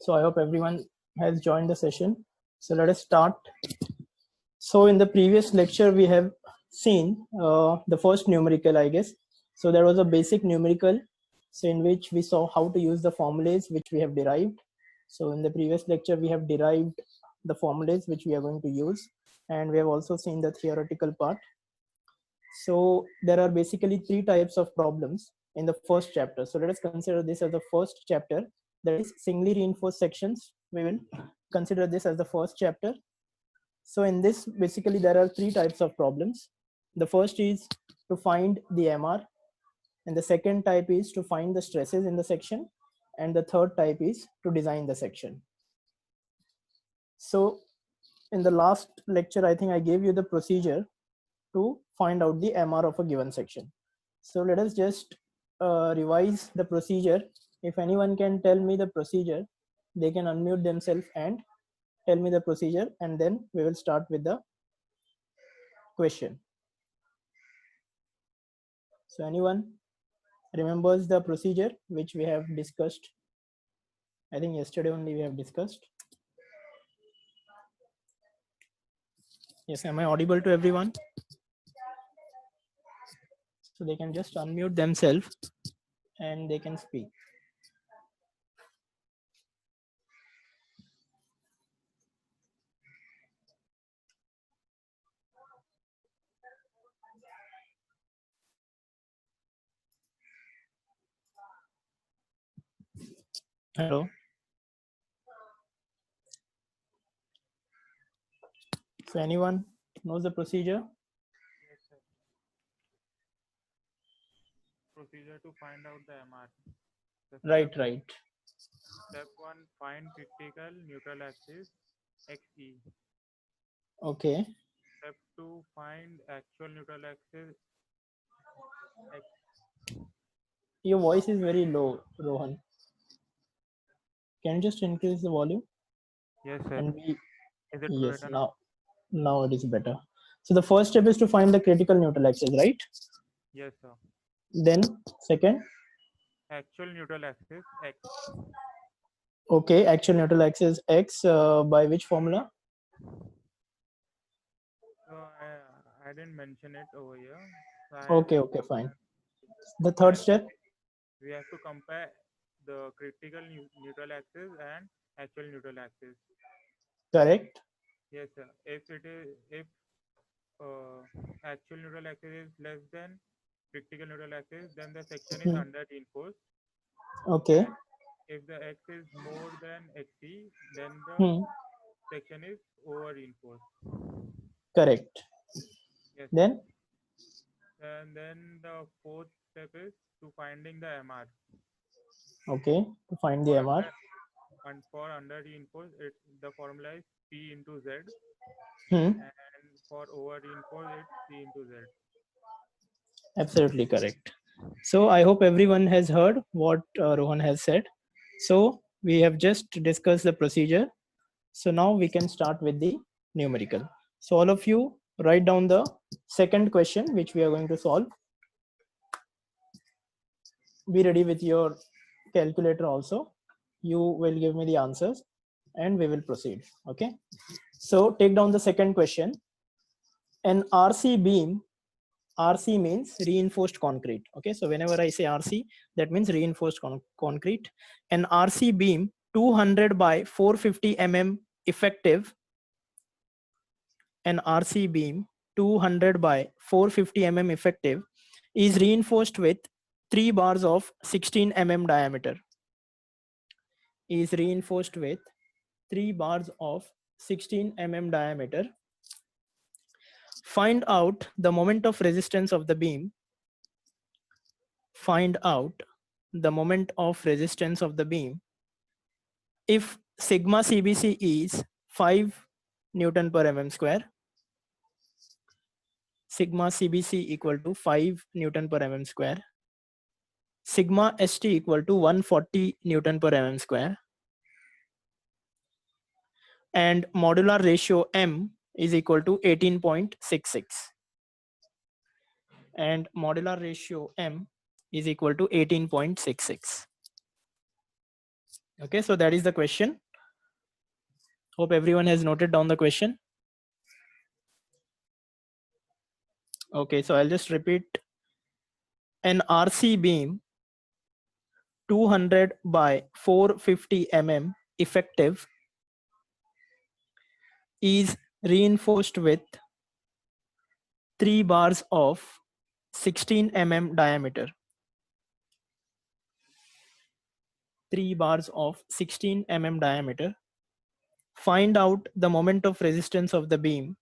So I hope everyone has joined the session. So let us start. So in the previous lecture, we have seen the first numerical, I guess. So there was a basic numerical, so in which we saw how to use the formulas which we have derived. So in the previous lecture, we have derived the formulas which we are going to use, and we have also seen the theoretical part. So there are basically three types of problems in the first chapter. So let us consider this as the first chapter, that is singly reinforced sections. We will consider this as the first chapter. So in this, basically there are three types of problems. The first is to find the MR, and the second type is to find the stresses in the section, and the third type is to design the section. So in the last lecture, I think I gave you the procedure to find out the MR of a given section. So let us just revise the procedure. If anyone can tell me the procedure, they can unmute themselves and tell me the procedure, and then we will start with the question. So anyone remembers the procedure which we have discussed? I think yesterday only we have discussed. Yes, am I audible to everyone? So they can just unmute themselves and they can speak. Hello. So anyone knows the procedure? Yes, sir. Procedure to find out the MR. Right. Step 1, find critical neutral axis XE. Okay. Step 2, find actual neutral axis X. Your voice is very low, Rohan. Can you just increase the volume? Yes, sir. And we, Is it yes, better now? now it is better. So the first step is to find the critical neutral axis, right? Yes, sir. Then second, Actual neutral axis X. okay, actual neutral axis X, by which formula? So I didn't mention it over here. So Okay, fine. The third step? we have to compare the critical neutral axis and actual neutral axis. Correct. Yes, sir. If actual neutral axis is less than critical neutral axis, then the section is under reinforced. Okay. And if the x is more than xe, then the section is over reinforced. Correct. Yes. Then? And then the fourth step is to finding the MR. Okay, to find the MR. And for under reinforced, the formula is P into Z. And for over reinforced, it's C into Z. Absolutely correct. So I hope everyone has heard what Rohan has said. So we have just discussed the procedure. So now we can start with the numerical. So all of you write down the second question which we are going to solve. Be ready with your calculator also. You will give me the answers and we will proceed. Okay. So take down the second question. An RC beam, RC means reinforced concrete. Okay. So whenever I say RC, that means reinforced concrete. An RC beam 200 by 450 mm effective. An RC beam 200 by 450 mm effective is reinforced with 3 bars of 16 mm diameter. Is reinforced with 3 bars of 16 mm diameter. Find out the moment of resistance of the beam. Find out the moment of resistance of the beam if sigma CBC is 5 Newton per mm square. Sigma CBC equal to 5 Newton per mm square. Sigma ST equal to 140 Newton per mm square. And modular ratio M is equal to 18.66. And modular ratio M is equal to 18.66. Okay, so that is the question. Hope everyone has noted down the question. Okay, so I'll just repeat. An RC beam 200 by 450 mm effective is reinforced with 3 bars of 16 mm diameter. 3 bars of 16 mm diameter. Find out the moment of resistance of the beam.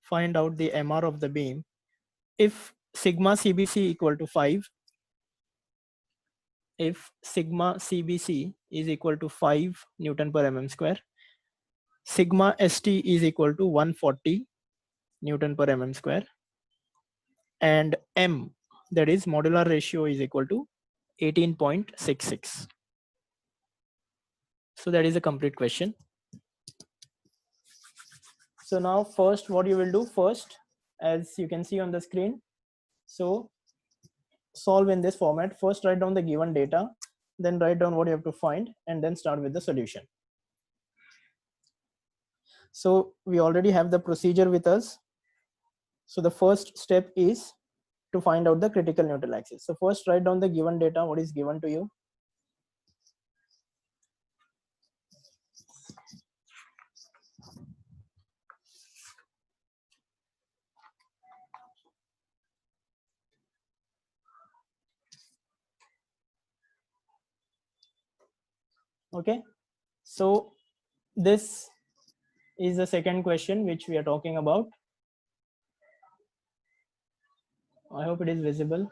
Find out the MR of the beam. If sigma CBC equal to 5, if sigma CBC is equal to 5 Newton per mm square, sigma ST is equal to 140 Newton per mm square, and M, that is modular ratio, is equal to 18.66. So that is a complete question. So now first what you will do first, as you can see on the screen, so solve in this format. First write down the given data, then write down what you have to find, and then start with the solution. So we already have the procedure with us. So the first step is to find out the critical neutral axis. So first write down the given data, what is given to you. Okay, so this is the second question which we are talking about. I hope it is visible.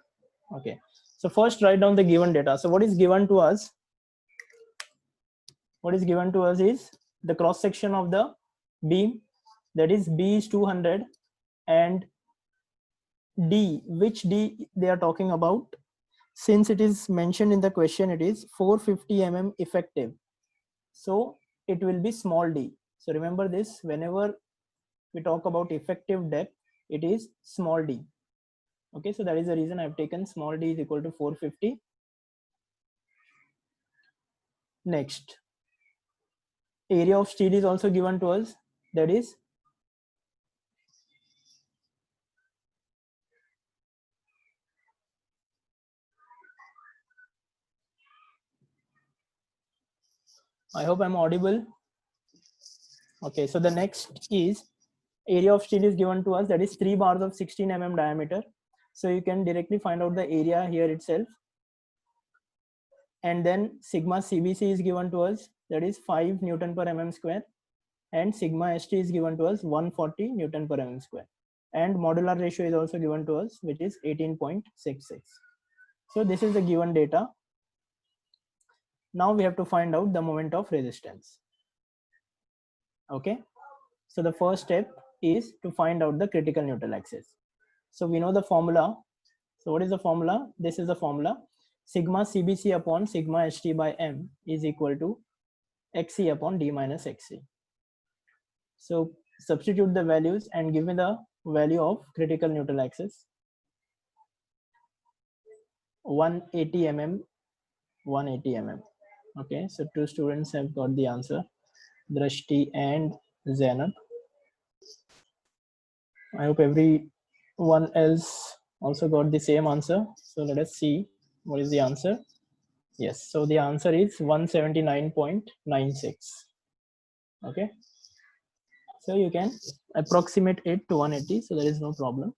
Okay, so first write down the given data. So what is given to us? What is given to us is the cross section of the beam, that is B is 200, and D, which D they are talking about? Since it is mentioned in the question, it is 450 mm effective, so it will be small d. So remember this, whenever we talk about effective depth, it is small d. Okay, so that is the reason I've taken small d is equal to 450. Next, area of steel is also given to us, that is I hope I'm audible. Okay, so the next is area of steel is given to us, that is 3 bars of 16 mm diameter. So you can directly find out the area here itself. And then sigma CBC is given to us, that is 5 Newton per mm square, and sigma ST is given to us 140 Newton per mm square, and modular ratio is also given to us, which is 18.66. So this is the given data. Now we have to find out the moment of resistance. Okay, so the first step is to find out the critical neutral axis. So we know the formula. So what is the formula? This is the formula. Sigma CBC upon sigma ST by M is equal to XC upon D minus XC. So substitute the values and give me the value of critical neutral axis. 180 mm, 180 mm. Okay, so 2 students have got the answer, Drashti and Zainab. I hope everyone else also got the same answer. So let us see what is the answer. Yes, so the answer is 179.96. Okay, so you can approximate it to 180, so there is no problem.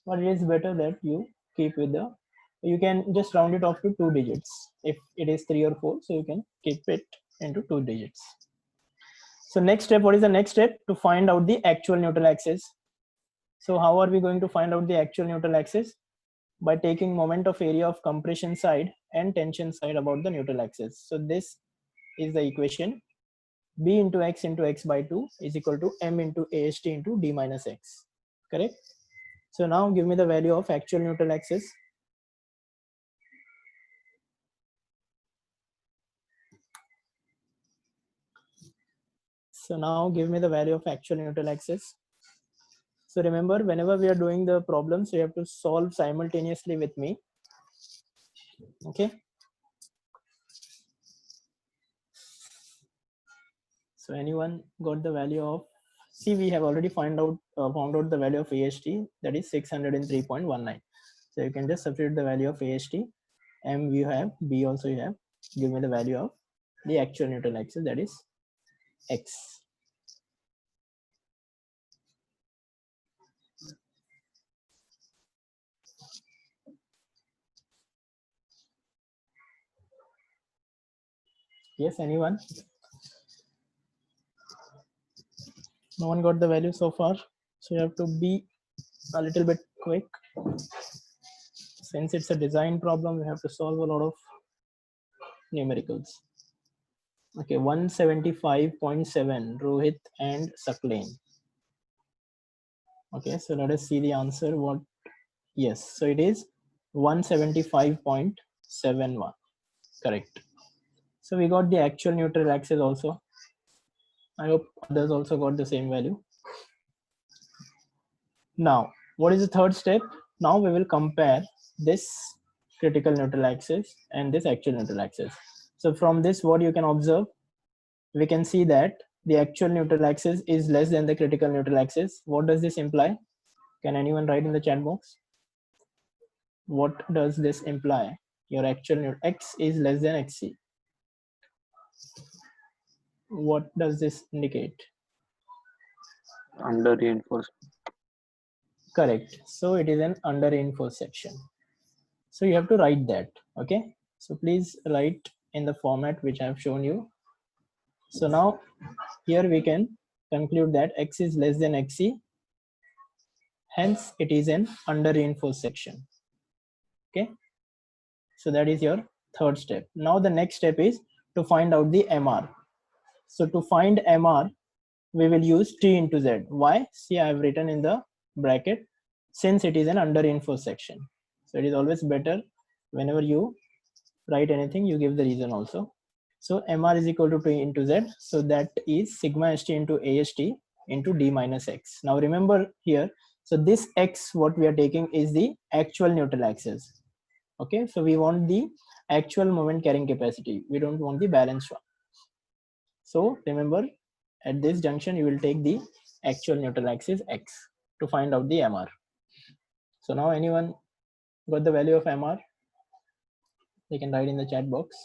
But it is better that you keep with the, you can just round it off to 2 digits. If it is 3 or 4, so you can keep it into 2 digits. So next step, what is the next step? To find out the actual neutral axis. So how are we going to find out the actual neutral axis? By taking moment of area of compression side and tension side about the neutral axis. So this is the equation. B into x by 2 is equal to m into AST into D minus x. Correct? So now give me the value of actual neutral axis. So now give me the value of actual neutral axis. So remember, whenever we are doing the problems, you have to solve simultaneously with me. Okay. So anyone got the value of, see, we have already found out the value of AST, that is 603.19. So you can just substitute the value of AST. M you have, B also you have. Give me the value of the actual neutral axis, that is X. Yes, anyone? No one got the value so far. So you have to be a little bit quick. Since it's a design problem, we have to solve a lot of numericals. Okay, 175.7, Rohit and Saklain. Okay, so let us see the answer. What? Yes, so it is 175.71. Correct. So we got the actual neutral axis also. I hope others also got the same value. Now, what is the third step? Now we will compare this critical neutral axis and this actual neutral axis. So from this, what you can observe, we can see that the actual neutral axis is less than the critical neutral axis. What does this imply? Can anyone write in the chat box? What does this imply? Your actual X is less than XC. What does this indicate? Under reinforced. Correct. So it is an under reinforced section. So you have to write that. Okay. So please write in the format which I have shown you. So now here we can conclude that X is less than XC. Hence it is an under reinforced section. Okay. So that is your third step. Now the next step is to find out the MR. So to find MR, we will use T into Z. Why? See, I have written in the bracket, since it is an under reinforced section. So it is always better whenever you write anything, you give the reason also. So MR is equal to T into Z. So that is sigma ST into AST into D minus X. Now remember here, so this X, what we are taking is the actual neutral axis. Okay, so we want the actual moment carrying capacity. We don't want the balanced one. So remember, at this junction, you will take the actual neutral axis X to find out the MR. So now anyone got the value of MR? They can write in the chat box.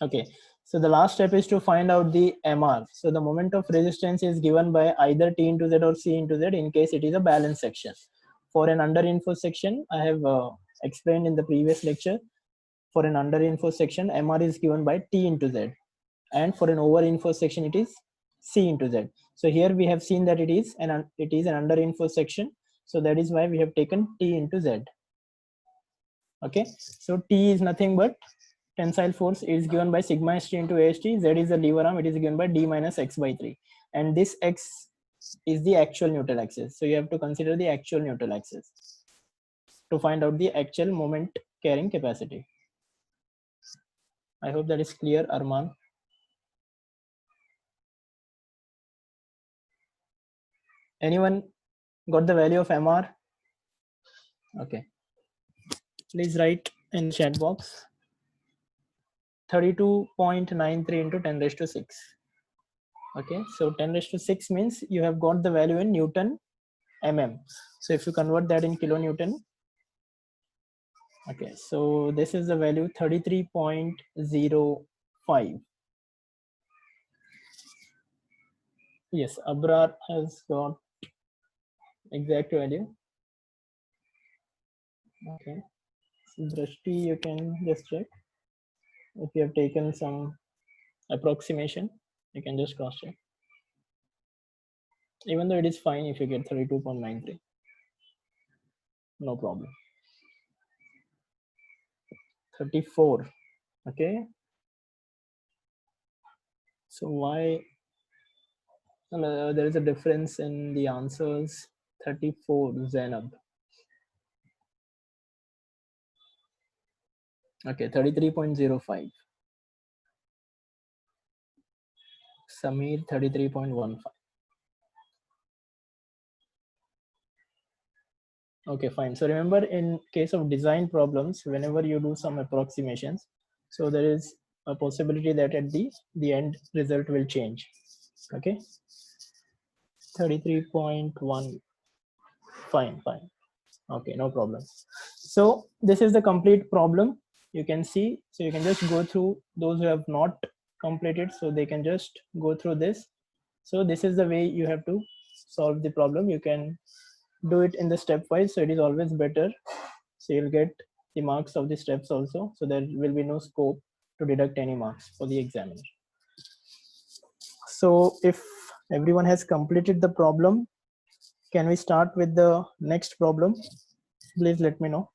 Okay, so the last step is to find out the MR. So the moment of resistance is given by either T into Z or C into Z in case it is a balanced section. For an under reinforced section, I have explained in the previous lecture. For an under reinforced section, MR is given by T into Z. And for an over reinforced section, it is C into Z. So here we have seen that it is an under reinforced section. So that is why we have taken T into Z. Okay, so T is nothing but tensile force is given by sigma ST into AST. Z is the lever arm. It is given by D minus X by 3. And this X is the actual neutral axis. So you have to consider the actual neutral axis to find out the actual moment carrying capacity. I hope that is clear, Arman. Anyone got the value of MR? Okay. Please write in the chat box. 32.93 into 10 raised to 6. Okay, so 10 raised to 6 means you have got the value in Newton mm. So if you convert that in kilonewton, okay, so this is the value 33.05. Yes, Abrar has got exact value. Okay, so Drashti, you can just check if you have taken some approximation. You can just cross check. Even though it is fine if you get 32.93, no problem. 34. Okay, so why there is a difference in the answers? 34, Zainab. Okay, 33.05. Samir, 33.15. Okay, fine. So remember, in case of design problems, whenever you do some approximations, so there is a possibility that at the end result will change. Okay, 33.1. Fine. Okay, no problem. So this is the complete problem. You can see, so you can just go through. Those who have not completed, so they can just go through this. So this is the way you have to solve the problem. You can do it in the stepwise, so it is always better. So you'll get the marks of the steps also, so there will be no scope to deduct any marks for the examiner. So if everyone has completed the problem, can we start with the next problem? Please let me know.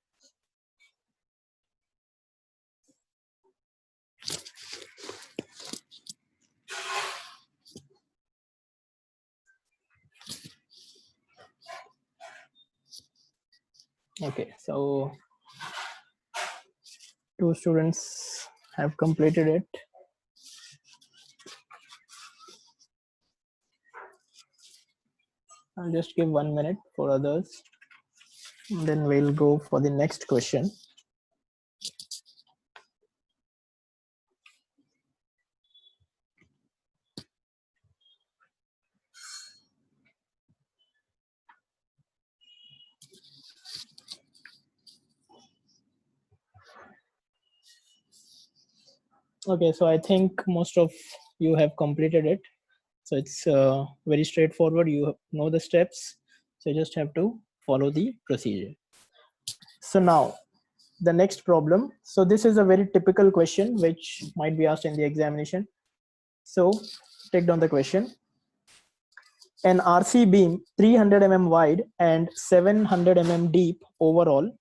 Okay, so 2 students have completed it. I'll just give 1 minute for others. And then we'll go for the next question. Okay, so I think most of you have completed it. So it's very straightforward. You know the steps. So you just have to follow the procedure. So now the next problem. So this is a very typical question which might be asked in the examination. So take down the question. An RC beam 300 mm wide and 700 mm deep overall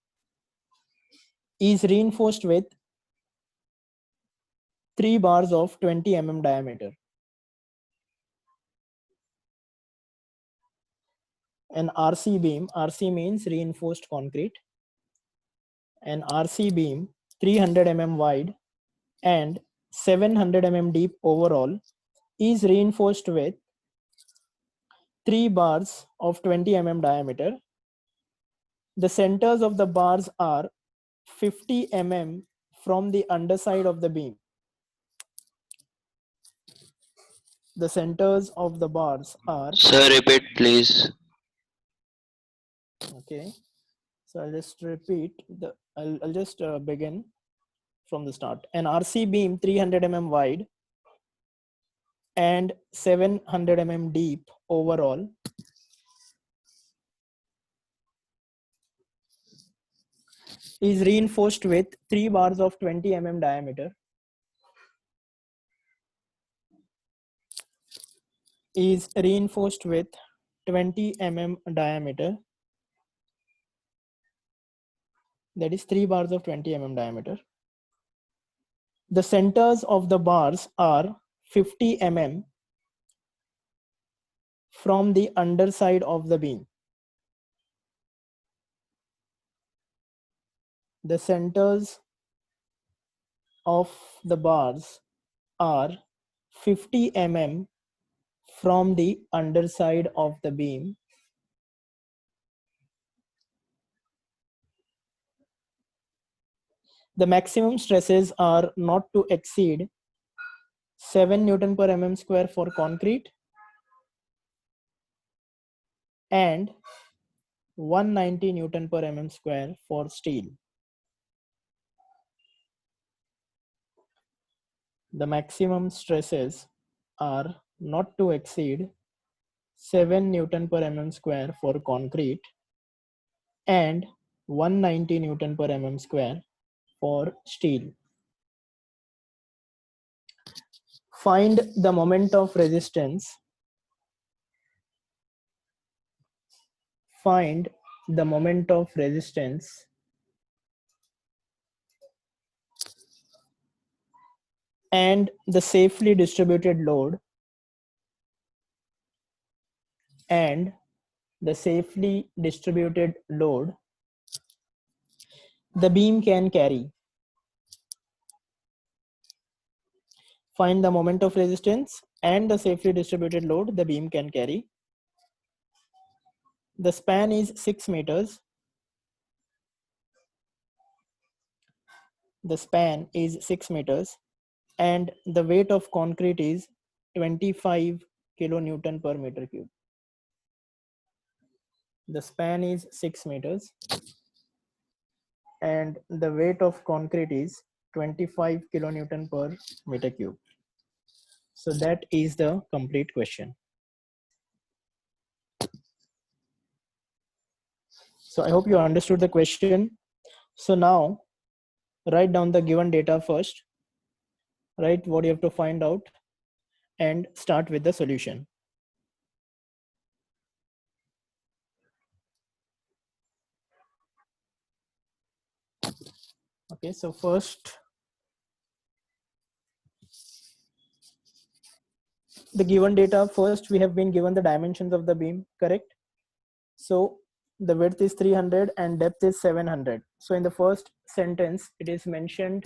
is reinforced with 3 bars of 20 mm diameter. An RC beam, RC means reinforced concrete. An RC beam 300 mm wide and 700 mm deep overall is reinforced with 3 bars of 20 mm diameter. The centers of the bars are 50 mm from the underside of the beam. The centers of the bars are... Sir, repeat please. Okay, so I'll just repeat the... I'll just begin from the start. An RC beam 300 mm wide and 700 mm deep overall is reinforced with 3 bars of 20 mm diameter. Is reinforced with 20 mm diameter. That is 3 bars of 20 mm diameter. The centers of the bars are 50 mm from the underside of the beam. The centers of the bars are 50 mm from the underside of the beam. The maximum stresses are not to exceed 7 Newton per mm square for concrete and 190 Newton per mm square for steel. The maximum stresses are not to exceed 7 Newton per mm square for concrete and 190 Newton per mm square for steel. Find the moment of resistance. Find the moment of resistance and the safely distributed load and the safely distributed load the beam can carry. Find the moment of resistance and the safely distributed load the beam can carry. The span is 6 meters. The span is 6 meters and the weight of concrete is 25 kilonewton per meter cube. The span is 6 meters and the weight of concrete is 25 kilonewton per meter cube. So that is the complete question. So I hope you understood the question. So now write down the given data first, write what you have to find out and start with the solution. Okay, so first the given data, first we have been given the dimensions of the beam, correct? So the width is 300 and depth is 700. So in the first sentence it is mentioned,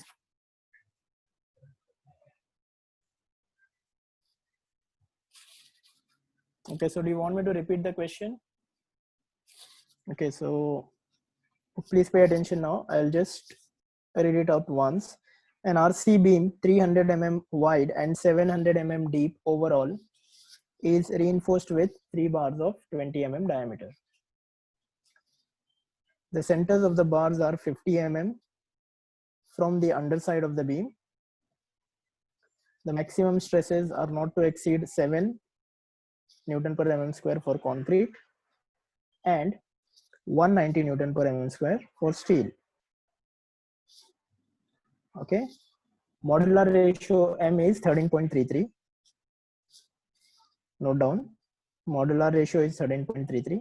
okay, so do you want me to repeat the question? Okay, so please pay attention now. I'll just read it out once. An RC beam 300 mm wide and 700 mm deep overall is reinforced with 3 bars of 20 mm diameter. The centers of the bars are 50 mm from the underside of the beam. The maximum stresses are not to exceed 7 Newton per mm square for concrete and 190 Newton per mm square for steel. Okay, modular ratio M is 13.33. Note down, modular ratio is 13.33.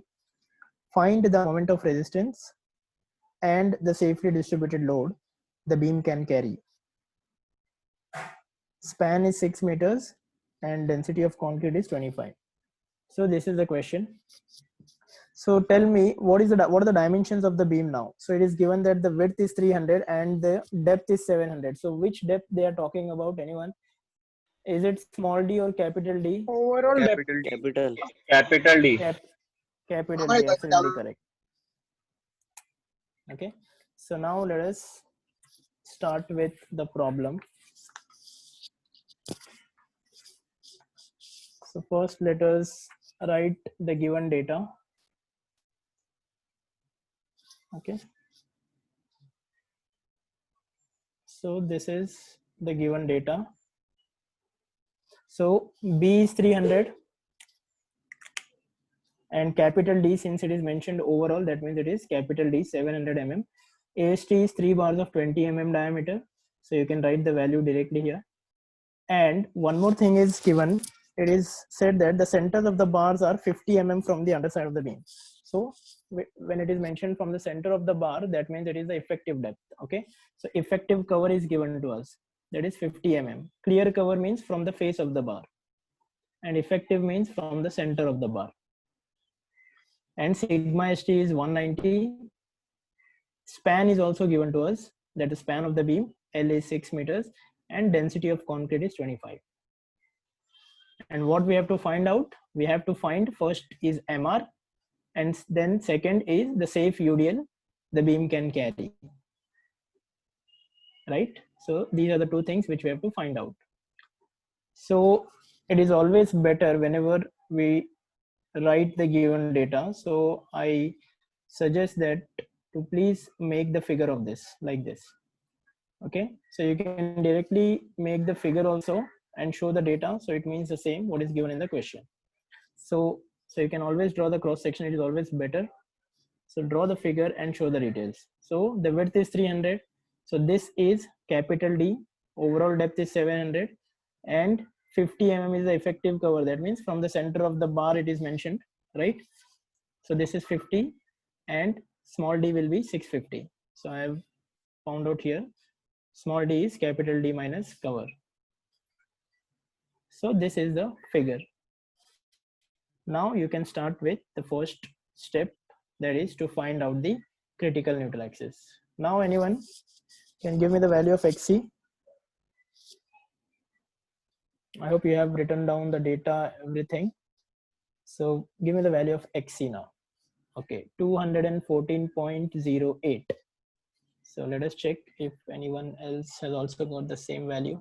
Find the moment of resistance and the safely distributed load the beam can carry. Span is 6 meters and density of concrete is 25. So this is the question. So tell me what are the dimensions of the beam now? So it is given that the width is 300 and the depth is 700. So which depth they are talking about? Anyone? Is it small d or capital D? Overall depth. Capital. Capital D. Capital D, absolutely correct. Okay, so now let us start with the problem. So first let us write the given data. Okay, so this is the given data. So B is 300 and capital D, since it is mentioned overall, that means it is capital D 700 mm. AST is 3 bars of 20 mm diameter, so you can write the value directly here. And one more thing is given, it is said that the centers of the bars are 50 mm from the underside of the beam. So when it is mentioned from the center of the bar, that means it is the effective depth. Okay, so effective cover is given to us, that is 50 mm. Clear cover means from the face of the bar, and effective means from the center of the bar. And sigma st is 190. Span is also given to us, that the span of the beam L is 6 meters and density of concrete is 25. And what we have to find out, we have to find first is MR and then second is the safe UDL the beam can carry, right? So these are the two things which we have to find out. So it is always better whenever we write the given data, so I suggest that to please make the figure of this like this. Okay, so you can directly make the figure also and show the data, so it means the same what is given in the question. So you can always draw the cross section, it is always better. So draw the figure and show the details. So the width is 300, so this is capital D, overall depth is 700 and 50 mm is the effective cover, that means from the center of the bar it is mentioned, right? So this is 50 and small d will be 650. So I have found out here, small d is capital D minus cover. So this is the figure. Now you can start with the first step, that is to find out the critical neutral axis. Now anyone can give me the value of XC? I hope you have written down the data, everything. So give me the value of XC now. Okay, 214.08. So let us check if anyone else has also got the same value.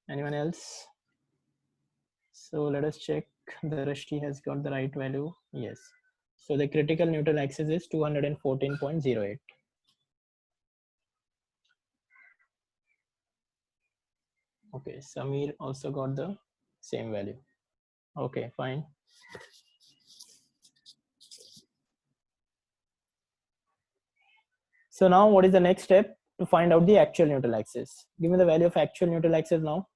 Anyone else? So let us check. The Drashti has got the right value. Yes. So the critical neutral axis is 214.08. Okay, Samir also got the same value. Okay, fine. So now what is the next step to find out the actual neutral axis? Give me the value of actual neutral axis now.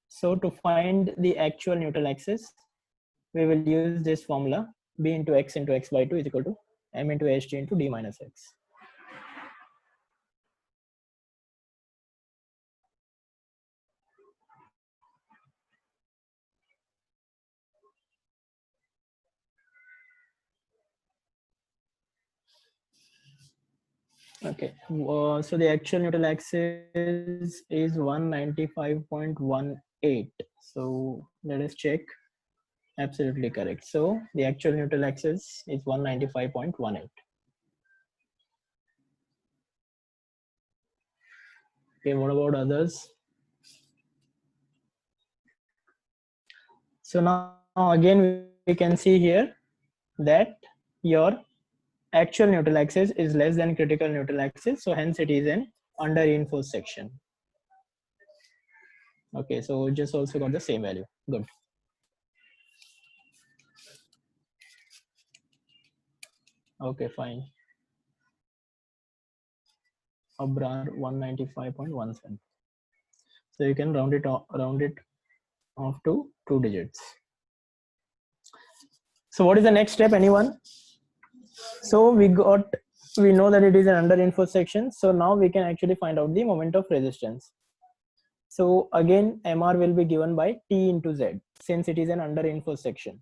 So to find the actual neutral axis, we will use this formula: b into x into x by 2 is equal to m into ht into d minus x. Okay, so the actual neutral axis is 195.18. So let us check. Absolutely correct. So the actual neutral axis is 195.18. Okay, what about others? So now again we can see here that your actual neutral axis is less than critical neutral axis, so hence it is an under reinforced section. Okay, so just also got the same value. Good. Okay, fine. Abrar 195.17. So you can round it off to 2 digits. So what is the next step, anyone? So we know that it is an under reinforced section. So now we can actually find out the moment of resistance. So again, MR will be given by T into Z since it is an under reinforced section.